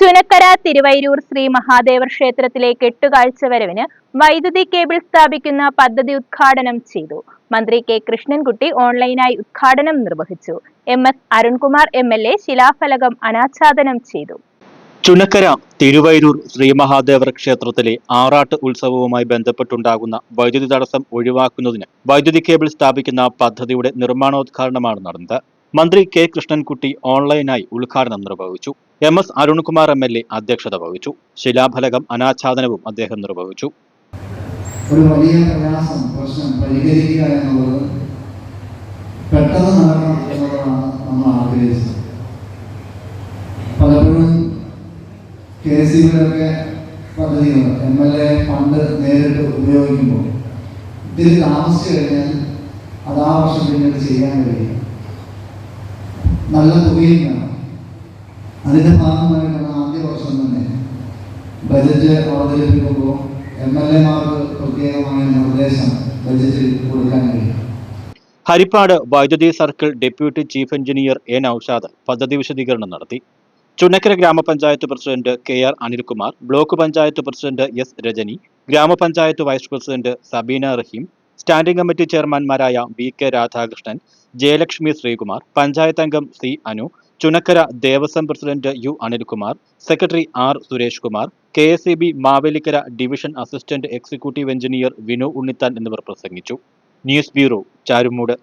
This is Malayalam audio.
ചുനക്കര തിരുവൈരൂർ ശ്രീ മഹാദേവർ ക്ഷേത്രത്തിലെ കെട്ടുകാഴ്ച വരവിന് വൈദ്യുതി കേബിൾ സ്ഥാപിക്കുന്ന പദ്ധതി ഉദ്ഘാടനം ചെയ്തു. മന്ത്രി കെ കൃഷ്ണൻകുട്ടി ഓൺലൈനായി ഉദ്ഘാടനം നിർവഹിച്ചു. MS അരുൺകുമാർ MLA ശിലാഫലകം അനാച്ഛാദനം ചെയ്തു. ചുനക്കര തിരുവൈരൂർ ശ്രീ മഹാദേവർ ക്ഷേത്രത്തിലെ ആറാട്ട് ഉത്സവവുമായി ബന്ധപ്പെട്ടുണ്ടാകുന്ന വൈദ്യുതി തടസ്സം ഒഴിവാക്കുന്നതിന് വൈദ്യുതി കേബിൾ സ്ഥാപിക്കുന്ന പദ്ധതിയുടെ നിർമ്മാണോദ്ഘാടനമാണ് നടന്നത്. മന്ത്രി കെ കൃഷ്ണൻകുട്ടി ഓൺലൈനായി ഉദ്ഘാടനം നിർവഹിച്ചു. MS അരുൺകുമാർ MLA അധ്യക്ഷത വഹിച്ചു. ശിലാഫലകം അനാച്ഛാദനവും അദ്ദേഹം നിർവഹിച്ചു. ഒരു വലിയ പ്രശ്നം പരിഹരിക്കുക എന്നുള്ളത് പെട്ടെന്ന് നടക്കണം എന്നുള്ളതാണ് നമ്മൾ ആഗ്രഹിച്ചത്. പലപ്പോഴും KSEBിലൊക്കെ പദ്ധതികൾ MLA ഫണ്ട് നേരിട്ട് ഉപയോഗിക്കുമ്പോൾ ഇതിൽ താമസിച്ചു കഴിഞ്ഞാൽ അത് ആ വർഷം പിന്നീട് ചെയ്യാൻ കഴിയും. നല്ല തുകയും വേണം. അതിൻ്റെ ഭാഗമായിട്ടാണ് ആദ്യ വർഷം തന്നെ ബജറ്റ് അവതരിപ്പിക്കുമ്പോൾ MLAമാർക്ക് പ്രത്യേകമായ നിർദ്ദേശം ബജറ്റിൽ കൊടുക്കാൻ കഴിയും. ഹരിപ്പാട് വൈദ്യുതി circle deputy chief engineer A. Naushad പദ്ധതി വിശദീകരണം നടത്തി. ചുനക്കര ഗ്രാമപഞ്ചായത്ത് president KR Anilkumar, block panchayat president S. Rajani, ഗ്രാമപഞ്ചായത്ത് vice president Sabeena Rahim, standing committee ചെയർമാൻമാരായ VK രാധാകൃഷ്ണൻ, ജയലക്ഷ്മി ശ്രീകുമാർ, പഞ്ചായത്ത് അംഗം C. Anu, Chunakkara Devaswom president U. Anilkumar, secretary R. Suresh Kumar, KSEB Mavelikara division assistant executive engineer Vinu Unnithan എന്നിവർ പ്രസംഗിച്ചു. News bureau, Charummood.